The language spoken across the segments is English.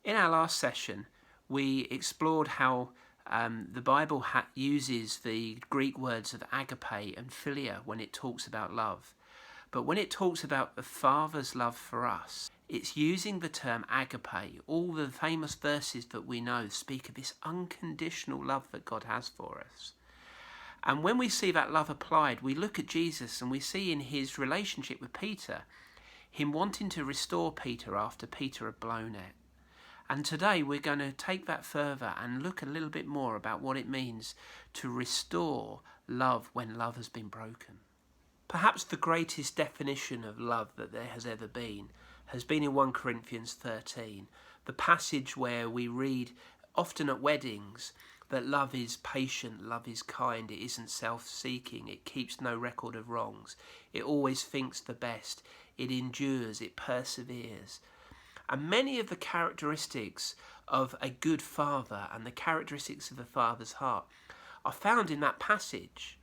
In our last session, we explored how the Bible uses the Greek words of agape and philia when it talks about love. But when it talks about the Father's love for us, it's using the term agape. All the famous verses that we know speak of this unconditional love that God has for us. And when we see that love applied, we look at Jesus and we see in his relationship with Peter, him wanting to restore Peter after Peter had blown it. And today we're going to take that further and look a little bit more about what it means to restore love when love has been broken. Perhaps the greatest definition of love that there has ever been has been in 1 Corinthians 13, the passage where we read, often at weddings, that love is patient, love is kind, it isn't self-seeking, it keeps no record of wrongs, it always thinks the best, it endures, it perseveres. And many of the characteristics of a good father and the characteristics of a father's heart are found in that passage.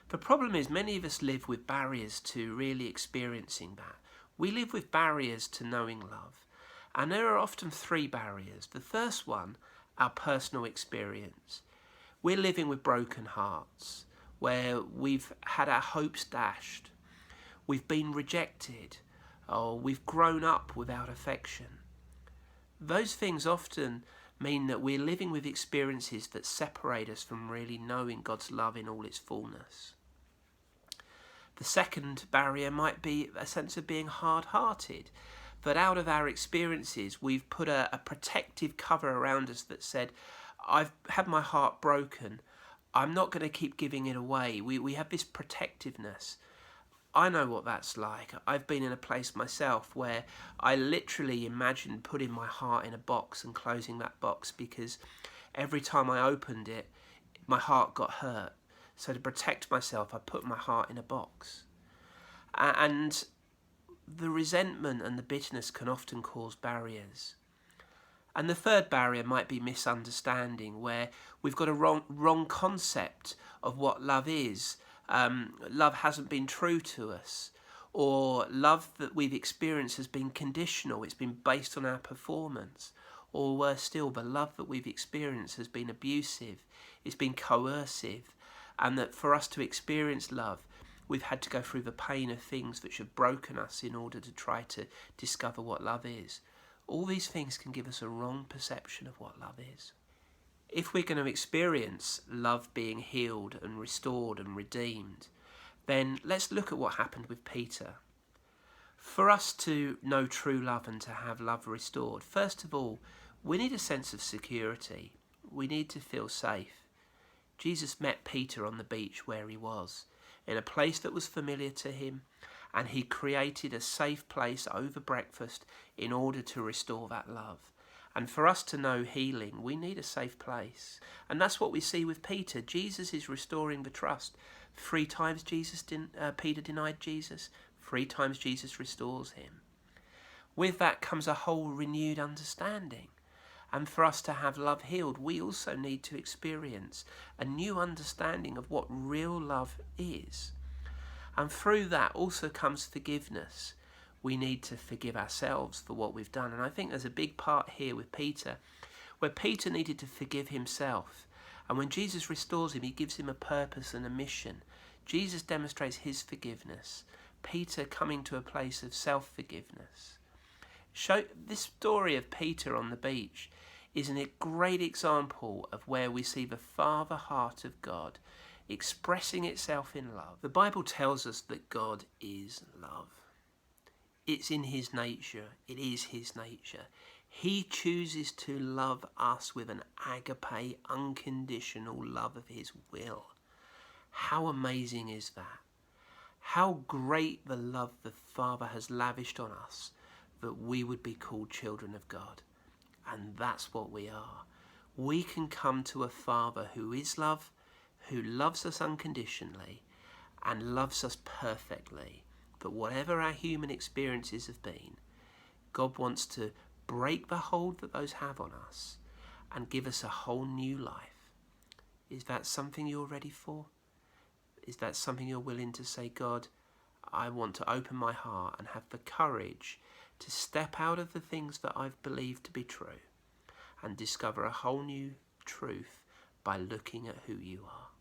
The problem is many of us live with barriers to really experiencing that. We live with barriers to knowing love. And there are often three barriers. The first one, our personal experience. We're living with broken hearts, where we've had our hopes dashed, we've been rejected, or we've grown up without affection. Those things often mean that we're living with experiences that separate us from really knowing God's love in all its fullness. The second barrier might be a sense of being hard-hearted, that out of our experiences we've put a protective cover around us that said, I've had my heart broken, I'm not going to keep giving it away. We have this protectiveness. I know what that's like. I've been in a place myself where I literally imagined putting my heart in a box and closing that box because every time I opened it, my heart got hurt. So to protect myself, I put my heart in a box. And the resentment and the bitterness can often cause barriers. And the third barrier might be misunderstanding, where we've got a wrong concept of what love is. Love hasn't been true to us, or love that we've experienced has been conditional, it's been based on our performance, or worse still, the love that we've experienced has been abusive, it's been coercive, and that for us to experience love, we've had to go through the pain of things which have broken us in order to try to discover what love is. All these things can give us a wrong perception of what love is. If we're going to experience love being healed and restored and redeemed, then let's look at what happened with Peter. For us to know true love and to have love restored, first of all, we need a sense of security. We need to feel safe. Jesus met Peter on the beach where he was, in a place that was familiar to him, and he created a safe place over breakfast in order to restore that love. And for us to know healing, we need a safe place. And that's what we see with Peter. Jesus is restoring the trust. 3 times Peter denied Jesus. 3 times Jesus restores him. With that comes a whole renewed understanding. And for us to have love healed, we also need to experience a new understanding of what real love is. And through that also comes forgiveness. We need to forgive ourselves for what we've done. And I think there's a big part here with Peter, where Peter needed to forgive himself. And when Jesus restores him, he gives him a purpose and a mission. Jesus demonstrates his forgiveness. Peter coming to a place of self-forgiveness. This story of Peter on the beach is a great example of where we see the Father heart of God expressing itself in love. The Bible tells us that God is love. It's in his nature. It is his nature. He chooses to love us with an agape, unconditional love of his will. How amazing is that? How great the love the Father has lavished on us that we would be called children of God. And that's what we are. We can come to a Father who is love, who loves us unconditionally and loves us perfectly. But whatever our human experiences have been, God wants to break the hold that those have on us and give us a whole new life. Is that something you're ready for? Is that something you're willing to say, God, I want to open my heart and have the courage to step out of the things that I've believed to be true and discover a whole new truth by looking at who you are.